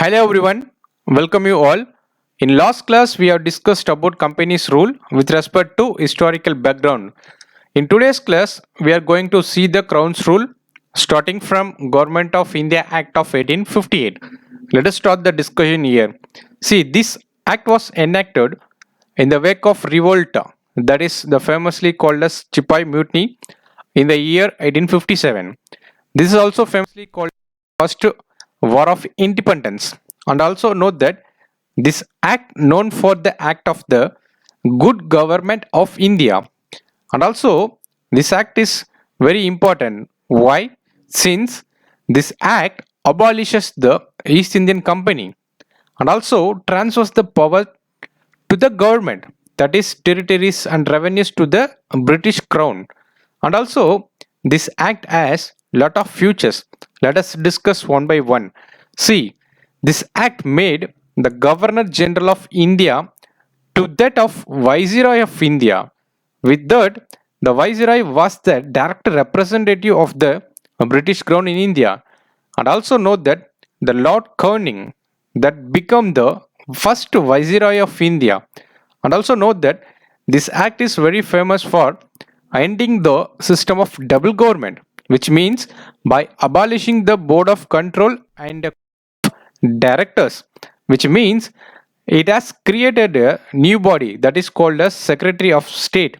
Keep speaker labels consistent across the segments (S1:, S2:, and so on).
S1: Hello everyone, welcome you all. In last class we have discussed about company's rule with respect to historical background. In today's class we are going to see the Crown's rule starting from Government of India Act of 1858. Let us start the discussion here. See, this act was enacted in the wake of revolt, that is the famously called as Chipai Mutiny in the year 1857. This is also famously called first war of independence. And also note that this act known for the act of the good government of India. And also this act is very important. Why? Since this act abolishes the East Indian Company and also transfers the power to the government, that is territories and revenues to the British crown. And also this act has lot of features. Let us discuss one by one. See, this act made the Governor General of India to that of Viceroy of India. With that, the Viceroy was the direct representative of the British crown in India. And also note that the Lord Canning that became the first Viceroy of India. And also note that this act is very famous for ending the system of double government, which means by abolishing the board of control and directors, which means it has created a new body that is called as Secretary of State,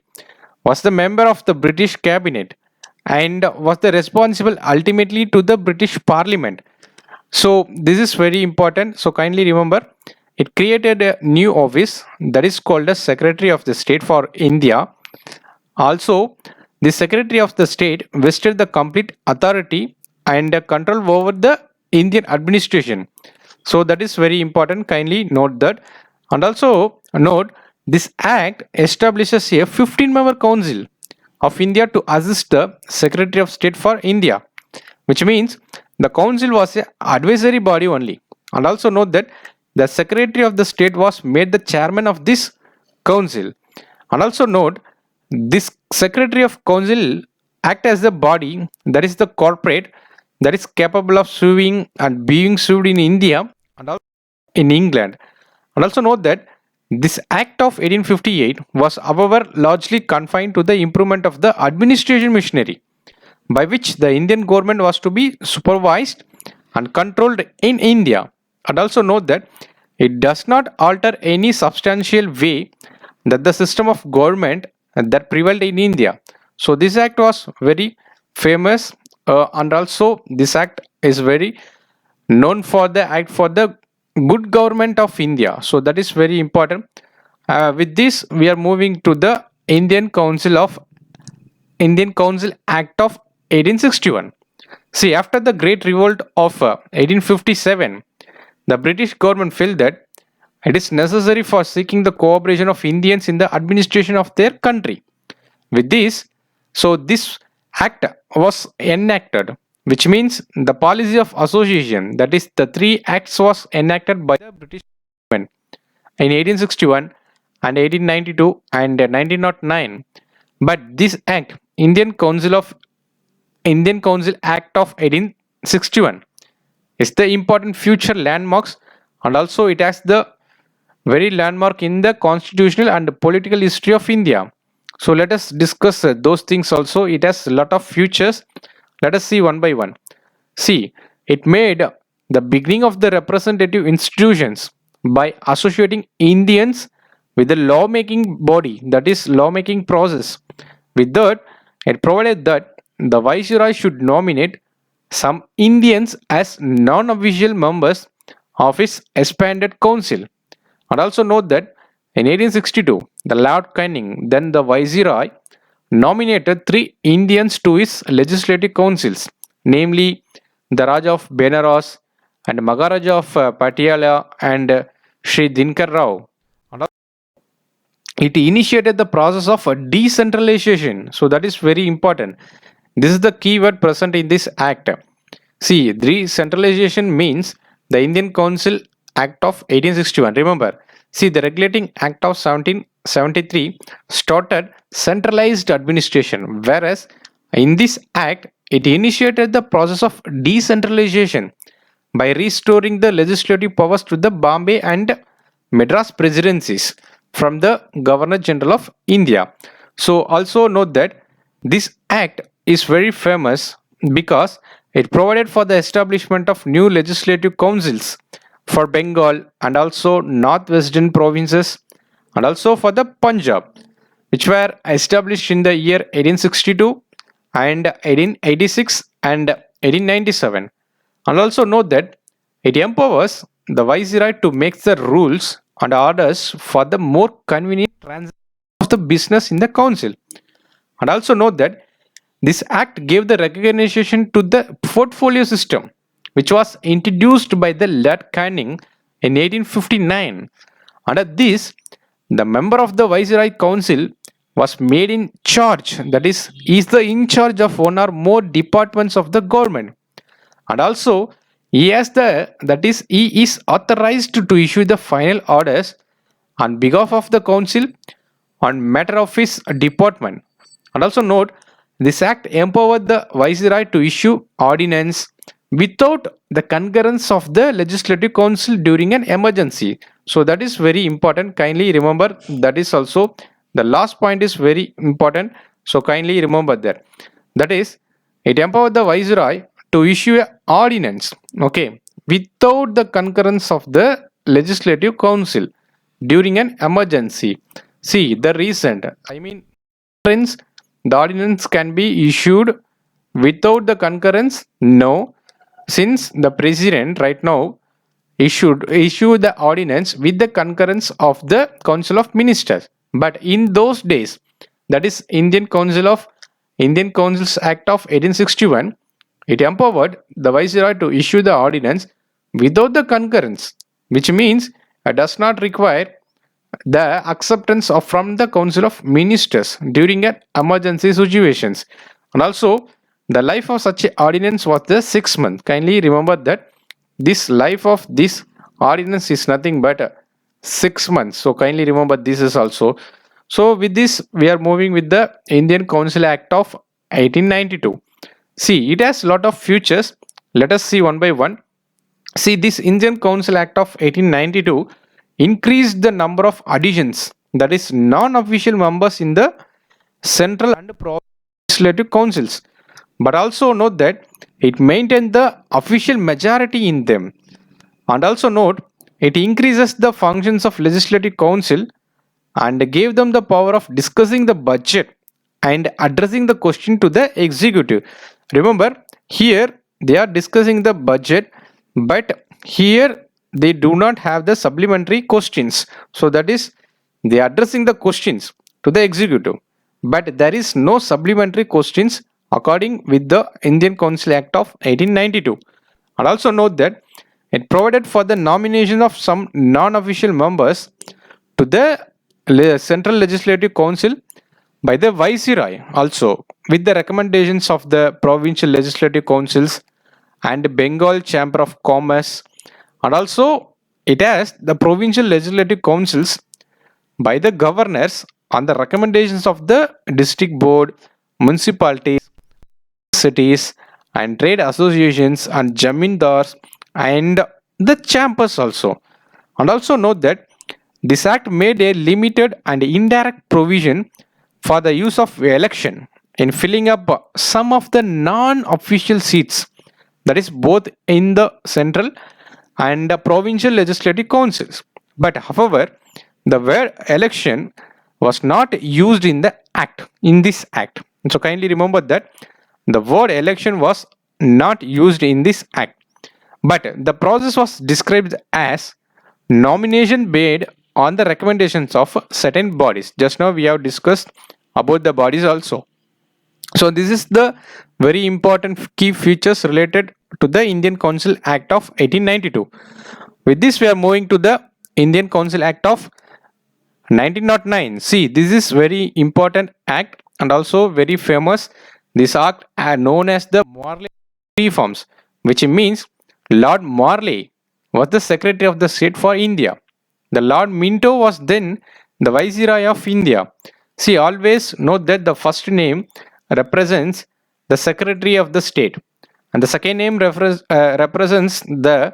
S1: was the member of the British cabinet and was the responsible ultimately to the British Parliament. So this is very important. So kindly remember, it created a new office that is called as Secretary of the State for India. Also, the Secretary of the State vested the complete authority and control over the Indian administration. So that is very important. Kindly note that. And also note this act establishes a 15-member council of India to assist the Secretary of State for India, which means the council was a advisory body only. And also note that the Secretary of the State was made the chairman of this council. And also note this Secretary of Council act as the body that is the corporate that is capable of suing and being sued in India and also in England. And also note that this Act of 1858 was, however, largely confined to the improvement of the administration machinery, by which the Indian government was to be supervised and controlled in India. And also note that it does not alter any substantial way that the system of government that prevailed in India. So this act was very famous, and also this act is very known for the act for the good government of India. So that is very important. With this, we are moving to the Indian Council Act of 1861. See, after the Great Revolt of 1857, the British government felt that it is necessary for seeking the cooperation of Indians in the administration of their country. With this, so this act was enacted, which means the policy of association, that is the three acts was enacted by the British government in 1861 and 1892 and 1909. But this act, Indian Council Act of 1861, is the important future landmarks, and also it has the very landmark in the constitutional and political history of India. So let us discuss those things also. It has a lot of futures. Let us see one by one. See, it made the beginning of the representative institutions by associating Indians with the lawmaking body, that is lawmaking process. With that, it provided that the viceroy should nominate some Indians as non-official members of his expanded council. And also note that in 1862, the Lord Canning, then the viceroy, nominated three Indians to his legislative councils, namely the Raja of Benares and Maharaja of Patiala and Sri Dinkar Rao. And it initiated the process of decentralization. So that is very important. This is the key word present in this act. See, decentralization means the Indian Council Act of 1861. Remember, see, the Regulating Act of 1773 started centralized administration, whereas in this act, it initiated the process of decentralization. by restoring the legislative powers to the Bombay and Madras presidencies from the Governor General of India. So also note that this act is very famous because it provided for the establishment of new legislative councils for Bengal and also northwestern provinces and also for the Punjab, which were established in the year 1862 and 1886 and 1897. And also note that it empowers the viceroy to make the rules and orders for the more convenient transaction of the business in the council. And also note that this act gave the recognition to the portfolio system, which was introduced by the Lord Canning in 1859. Under this, the member of the Viceroy Council was made in charge, that is the in charge of one or more departments of the government. And also, he is authorized to issue the final orders on behalf of the council on matter of his department. And also note, this act empowered the viceroy to issue ordinance without the concurrence of the legislative council during an emergency. So that is very important. Kindly remember that is also the last point is very important. So kindly remember that. That is, it empowered the viceroy to issue an ordinance, okay, without the concurrence of the legislative council during an emergency. See the recent, friends, the ordinance can be issued without the concurrence? No, since the president right now issued issue the ordinance with the concurrence of the Council of Ministers. But in those days, that is Indian Councils Act of 1861, it empowered the viceroy to issue the ordinance without the concurrence, which means it does not require the acceptance of from the Council of Ministers during an emergency situations. And also, the life of such a ordinance was the 6 months. Kindly remember that this life of this ordinance is nothing but 6 months. So kindly remember this is also. So with this, we are moving with the Indian Council Act of 1892. See, it has lot of features. Let us see one by one. See, this Indian Council Act of 1892 increased the number of additions, that is non-official members in the central and provincial legislative councils. But also note that it maintained the official majority in them. And also note, it increases the functions of legislative council and gave them the power of discussing the budget and addressing the question to the executive. Remember, here they are discussing the budget, but here they do not have the supplementary questions. So that is, they are addressing the questions to the executive, but there is no supplementary questions according with the Indian Council Act of 1892. And also note that it provided for the nomination of some non-official members to the Central Legislative Council by the Viceroy, also with the recommendations of the Provincial Legislative Councils and Bengal Chamber of Commerce. And also it has the Provincial Legislative Councils by the governors on the recommendations of the district board, municipalities, cities and trade associations and jamindars and the chambers also. And also note that this act made a limited and indirect provision for the use of election in filling up some of the non-official seats, that is both in the central and the provincial legislative councils. But however, the word election was not used in the act, in this act. So kindly remember that the word election was not used in this act. But the process was described as nomination made on the recommendations of certain bodies. Just now we have discussed about the bodies also. So this is the very important key features related to the Indian Council Act of 1892. With this, we are moving to the Indian Council Act of 1909. See, this is very important act and also very famous. This act are known as the Morley Reforms, which means Lord Morley was the Secretary of the State for India. The Lord Minto was then the Viceroy of India. See, always note that the first name represents the Secretary of the State and the second name represents the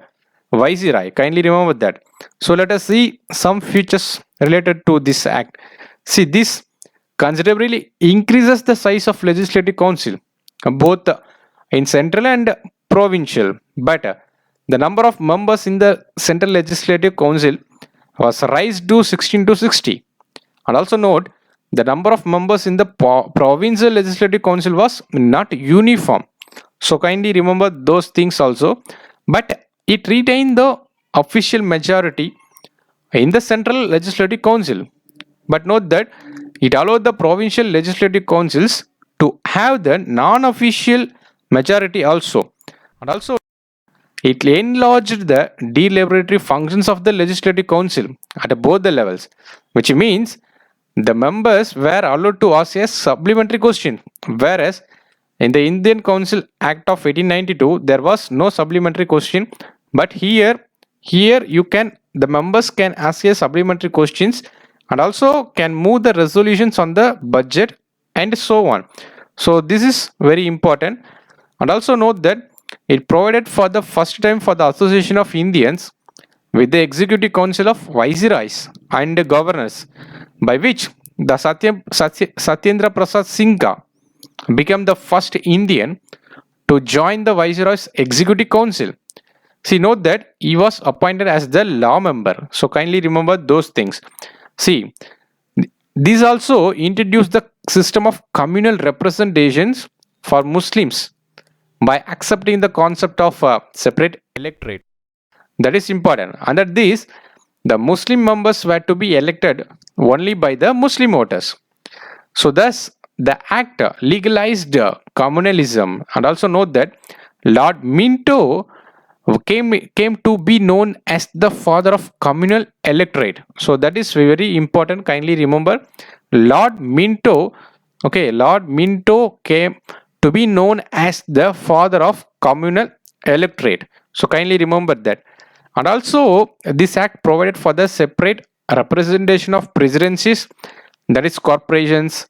S1: viceroy. Kindly remember that. So let us see some features related to this act. See, this considerably increases the size of legislative council, both in central and provincial. But the number of members in the central legislative council was raised to 16 to 60. And also note, the number of members in the provincial legislative council was not uniform. So kindly remember those things also. But it retained the official majority in the central legislative council. But note that it allowed the provincial legislative councils to have the non-official majority also. And also it enlarged the deliberatory functions of the legislative council at both the levels, which means the members were allowed to ask a supplementary question, whereas in the Indian Council Act of 1892 there was no supplementary question, but here the members can ask a supplementary questions and also can move the resolutions on the budget and so on. So this is very important. And also note that it provided for the first time for the Association of Indians with the Executive Council of Viceroys and Governors, by which the Satyendra Prasad Singha became the first Indian to join the Viceroy's Executive Council. See, note that he was appointed as the law member. So kindly remember those things. See, these also introduced the system of communal representations for Muslims by accepting the concept of a separate electorate. That is important. Under this, the Muslim members were to be elected only by the Muslim voters. So thus, the act legalized communalism. And also note that Lord Minto came to be known as the father of communal electorate. So that is very important. Kindly remember, Lord Minto came to be known as the father of communal electorate. So kindly remember that. And also this act provided for the separate representation of presidencies, that is corporations,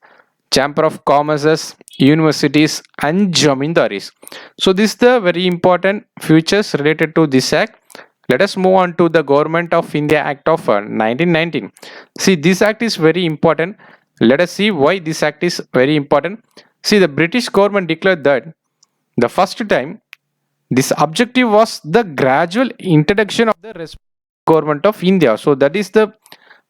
S1: chamber of commerces, universities and jamindaris. So this is the very important features related to this act. Let us move on to the Government of India Act of 1919. See, this act is very important. Let us see why this act is very important. See, the British government declared that the first time this objective was the gradual introduction of the government of India. So that is the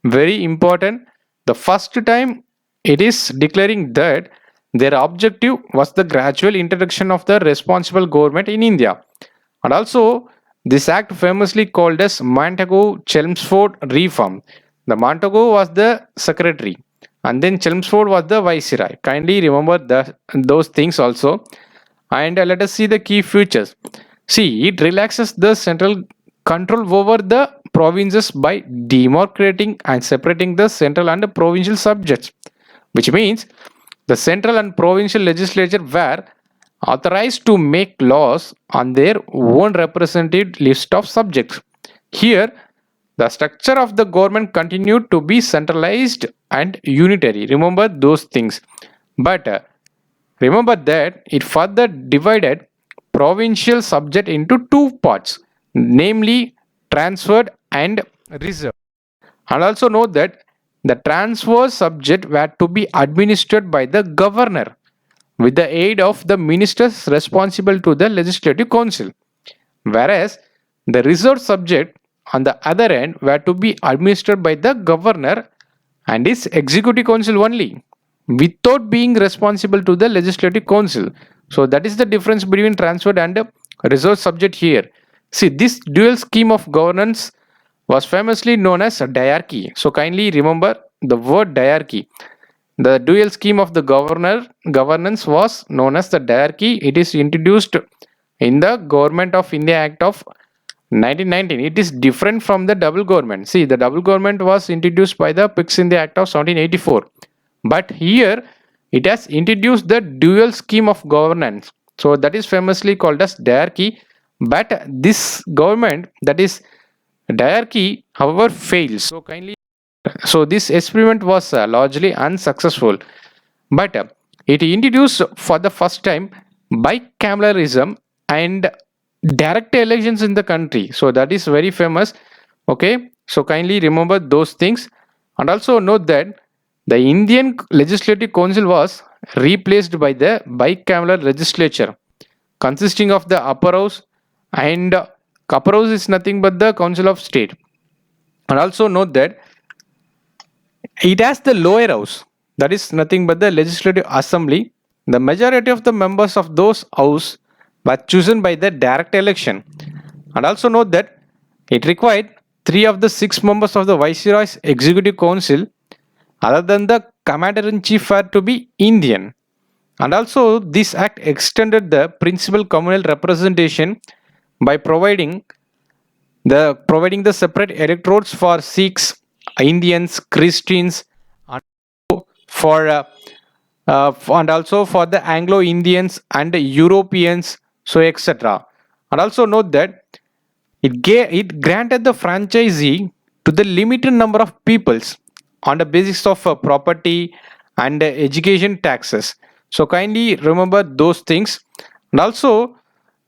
S1: very important. The first time it is declaring that their objective was the gradual introduction of the responsible government in India. And also this act famously called as Montagu-Chelmsford Reform. The Montagu was the secretary and then Chelmsford was the viceroy. Kindly remember those things also. And let us see the key features. See, it relaxes the central control over the provinces by demarcating and separating the central and the provincial subjects, which means the central and provincial legislature were authorized to make laws on their own representative list of subjects. Here, the structure of the government continued to be centralized and unitary. Remember those things. But remember that it further divided provincial subject into two parts, namely transferred and reserved. And also note that the transfer subject were to be administered by the governor with the aid of the ministers responsible to the legislative council, whereas the reserved subject on the other end were to be administered by the governor and his executive council only, without being responsible to the legislative council. So that is the difference between transferred and reserved subject here. See, this dual scheme of governance was famously known as a diarchy. So kindly remember the word diarchy. The dual scheme of the governance was known as the diarchy. It is introduced in the Government of India Act of 1919. It is different from the double government. See, the double government was introduced by the Pickens in the Act of 1784. But here it has introduced the dual scheme of governance. So that is famously called as diarchy. But this government, that is diarchy, however, fails. So this experiment was largely unsuccessful. But it introduced for the first time bicameralism and direct elections in the country. So that is very famous. Okay, so kindly remember those things, and also note that the Indian Legislative Council was replaced by the bicameral legislature consisting of the upper house, and upper house is nothing but the Council of State. And also note that it has the lower house, that is nothing but the Legislative Assembly. The majority of the members of those house were chosen by the direct election. And also note that it required 3 of the 6 members of the Viceroy's Executive Council, other than the Commander-in-Chief, were to be Indian. And also this act extended the principal communal representation by providing the separate electorates for Sikhs, Indians, Christians, and and also for the Anglo-Indians and Europeans, so etc. And also note that it granted the franchisee to the limited number of peoples on the basis of property and education taxes. So kindly remember those things. And also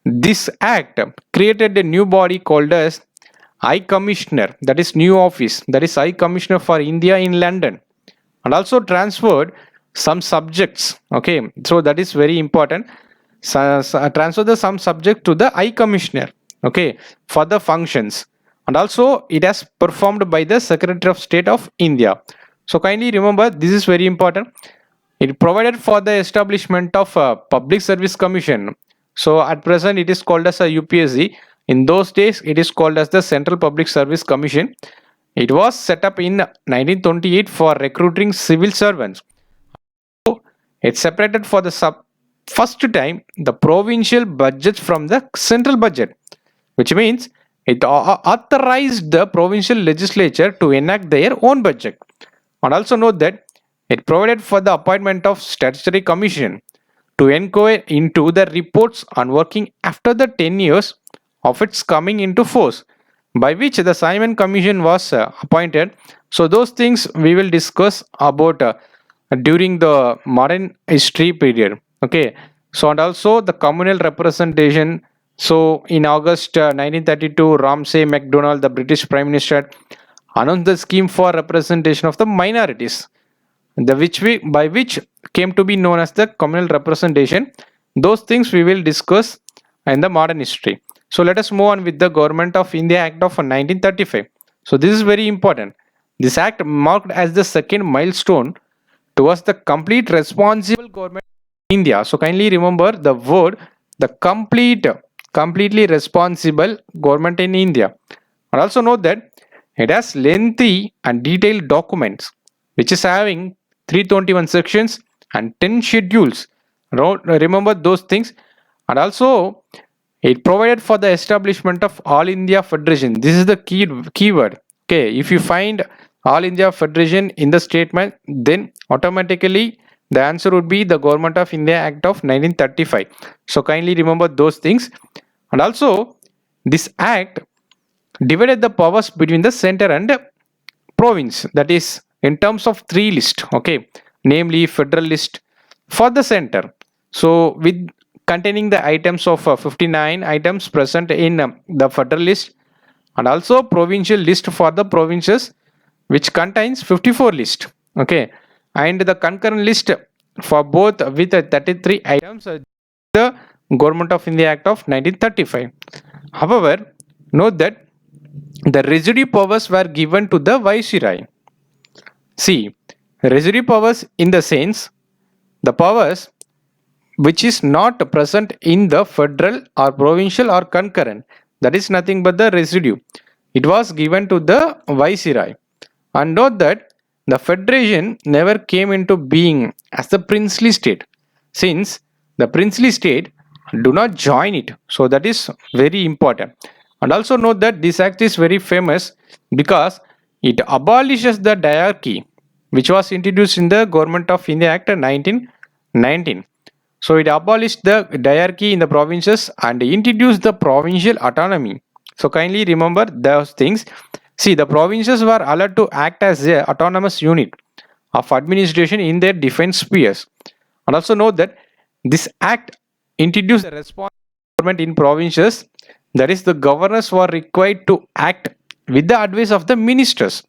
S1: this act created a new body called as High Commissioner, that is new office, that is High Commissioner for India in London, and also transferred some subjects. Okay, so that is very important. Transfer the some subject to the High Commissioner, okay, for the functions, and also it has performed by the Secretary of State of India. So kindly remember this is very important. It provided for the establishment of a Public Service Commission. So at present it is called as a UPSC. In those days it is called as the Central Public Service Commission. It was set up in 1928 for recruiting civil servants. So it separated for the first time the provincial budgets from the central budget, which means it authorized the provincial legislature to enact their own budget. And also note that it provided for the appointment of statutory commission to inquire into the reports on working after the 10 years of its coming into force, by which the Simon Commission was appointed. So those things we will discuss about during the modern history period. Okay, so and also the communal representation. So in August 1932, Ramsay MacDonald, the British Prime Minister, announced the scheme for representation of the minorities, by which came to be known as the communal representation. Those things we will discuss in the modern history. So let us move on with the Government of India Act of 1935. So this is very important. This act marked as the second milestone towards the complete responsible government of India. So kindly remember the word, the completely responsible government in India. And also note that it has lengthy and detailed documents which is having 321 sections and 10 schedules. Remember those things. And also it provided for the establishment of All India Federation. This is the keyword. Okay, if you find All India Federation in the statement, then automatically the answer would be the Government of India Act of 1935. So kindly remember those things. And also this act divided the powers between the center and province, that is in terms of 3 lists. Okay, namely federal list for the center, so with containing the items of 59 items present in the federal list, and also provincial list for the provinces which contains 54 list. Okay, and the concurrent list for both with 33 items, the Government of India Act of 1935. However, note that the residue powers were given to the Viceroy. See, residue powers in the sense the powers which is not present in the federal or provincial or concurrent, that is nothing but the residue. It was given to the Viceroy. And note that the federation never came into being as the princely state, since the princely state do not join it. So that is very important. And also note that this act is very famous because it abolishes the diarchy which was introduced in the Government of India Act 1919. So it abolished the diarchy in the provinces and introduced the provincial autonomy. So kindly remember those things. See, the provinces were allowed to act as a autonomous unit of administration in their defense spheres. And also note that this act introduced the response government in provinces, that is, the governors were required to act with the advice of the ministers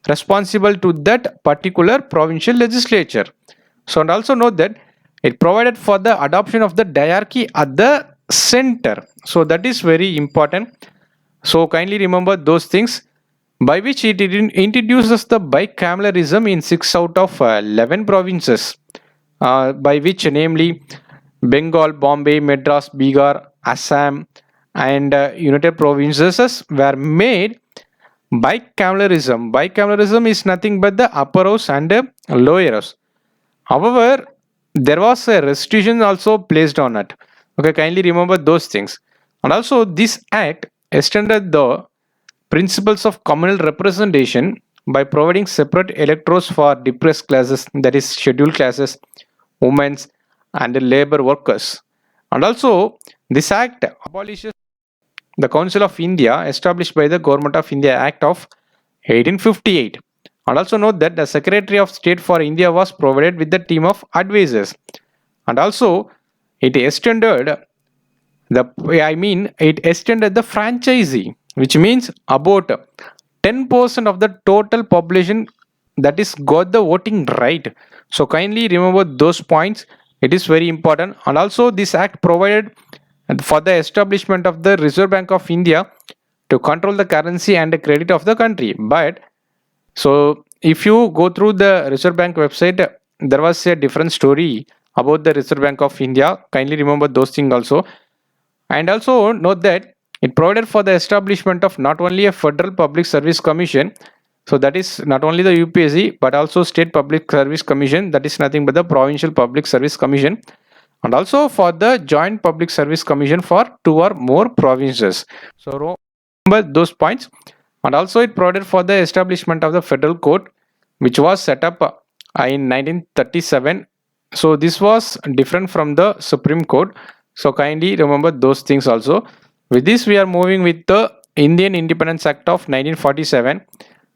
S1: responsible to that particular provincial legislature. So, and also note that it provided for the adoption of the diarchy at the center. So, that is very important. So, kindly remember those things, by which it introduces the bicameralism in 6 out of 11 provinces, by which namely Bengal, Bombay, Madras, Bihar, Assam, and United Provinces were made bicameralism. Bicameralism is nothing but the upper house and lower house. However, there was a restriction also placed on it. Okay, kindly remember those things. And also, this act extended the principles of communal representation by providing separate electorates for depressed classes, that is, scheduled classes, women, and labor workers. And also, this act abolishes the Council of India established by the Government of India Act of 1858. And also note that the Secretary of State for India was provided with the team of advisors. And also, it extended the franchisee, which means about 10% of the total population that is got the voting right. So kindly remember those points. It is very important. And also, this act provided for the establishment of the Reserve Bank of India to control the currency and the credit of the country. But so if you go through the Reserve Bank website, there was a different story about the Reserve Bank of India. Kindly remember those things also. And also note that it provided for the establishment of not only a Federal Public Service Commission, so that is not only the UPSC, but also State Public Service Commission, that is nothing but the Provincial Public Service Commission, and also for the Joint Public Service Commission for 2 or more provinces. So remember those points. And also, it provided for the establishment of the Federal Court, which was set up in 1937. So this was different from the Supreme Court. So kindly remember those things also. With this, we are moving with the Indian Independence Act of 1947.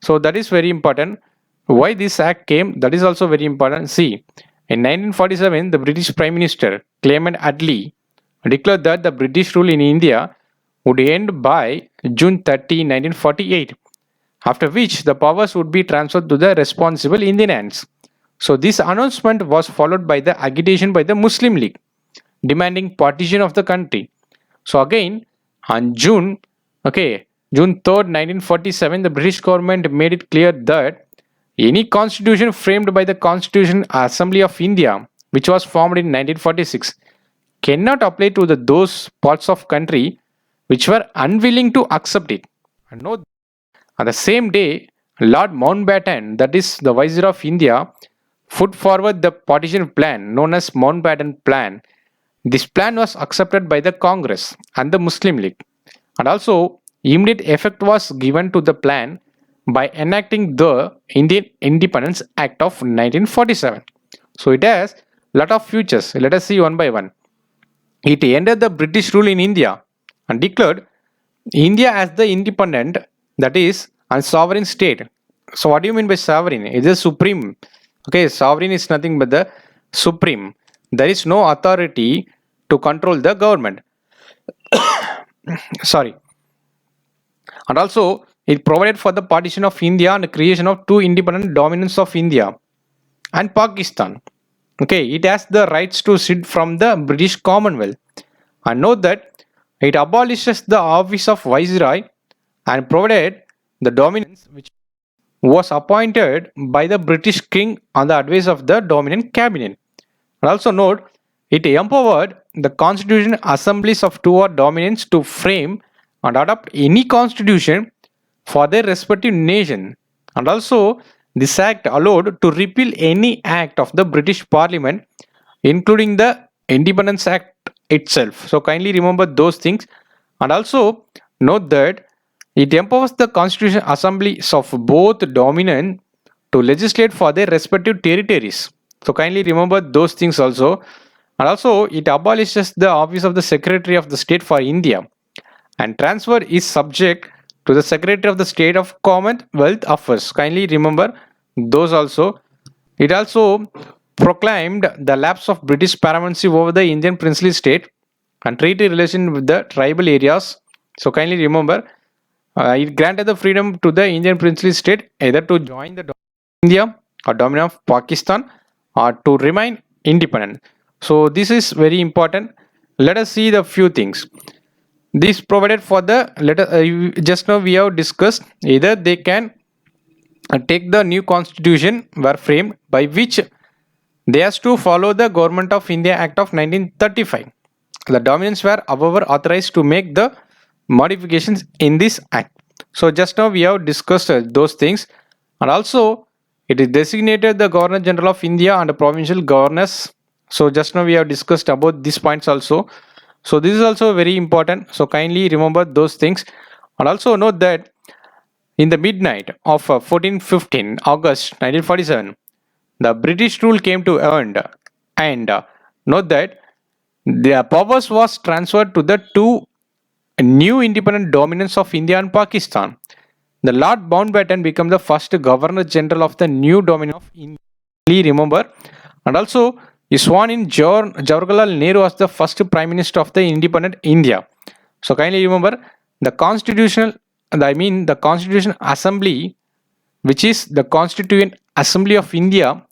S1: So that is very important. Why this act came, that is also very important. See, in 1947, the British Prime Minister Clement Attlee declared that the British rule in India would end by June 30, 1948, after which the powers would be transferred to the responsible Indian hands. So this announcement was followed by the agitation by the Muslim League, demanding partition of the country. So again, on June 3rd, 1947, the British government made it clear that any constitution framed by the Constitutional Assembly of India, which was formed in 1946, cannot apply to those parts of country which were unwilling to accept it. And note, on the same day, Lord Mountbatten, that is the Viceroy of India, put forward the partition plan known as Mountbatten Plan. This plan was accepted by the Congress and the Muslim League. And also, immediate effect was given to the plan by enacting the Indian Independence Act of 1947. So it has a lot of features. Let us see one by one. It ended the British rule in India and declared India as the independent, that is, a sovereign state. So what do you mean by sovereign? It is supreme. Okay, sovereign is nothing but the supreme. There is no authority to control the government. Sorry. And also, it provided for the partition of India and the creation of 2 independent dominions of India and Pakistan. Okay, it has the rights to sit from the British Commonwealth. And note that it abolishes the office of Viceroy and provided the dominance which was appointed by the British King on the advice of the Dominion Cabinet. And also note, it empowered the constitutional assemblies of 2 or dominions to frame and adopt any constitution for their respective nation. And also, this act allowed to repeal any act of the British Parliament, including the Independence Act itself. So kindly remember those things. And also note that it empowers the constitutional assemblies of both dominion to legislate for their respective territories. So kindly remember those things also. And also, it abolishes the office of the Secretary of the State for India, and transfer is subject to the Secretary of the State of Commonwealth Affairs. Kindly remember those also. It also proclaimed the lapse of British paramountcy over the Indian princely state and treaty relation with the tribal areas. So kindly remember, it granted the freedom to the Indian princely state either to join the India or Dominion of Pakistan or to remain independent. So this is very important. Let us see the few things. This provided for the just now we have discussed either they can take the new constitution were framed by which they has to follow the Government of India Act of 1935. The dominions were however authorized to make the modifications in this act. So just now we have discussed those things, and also it is designated the Governor General of India and the provincial governors. So just now we have discussed about these points also. So this is also very important. So kindly remember those things, and also note that in the midnight of 1415 August 1947, the British rule came to end, and note that their powers was transferred to the two new independent dominions of India and Pakistan. The Lord Mountbatten became the first Governor General of the new dominion of India. Remember, and also he sworn in Jawaharlal Nehru as the first Prime Minister of the independent India. So kindly remember the the Constitution Assembly, which is the Constituent Assembly of India,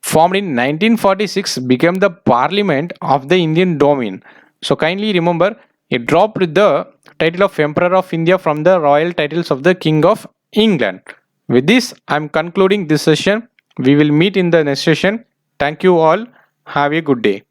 S1: formed in 1946, became the Parliament of the Indian Dominion. So kindly remember, it dropped the title of Emperor of India from the royal titles of the King of England. With this, I am concluding this session. We will meet in the next session. Thank you all. Have a good day.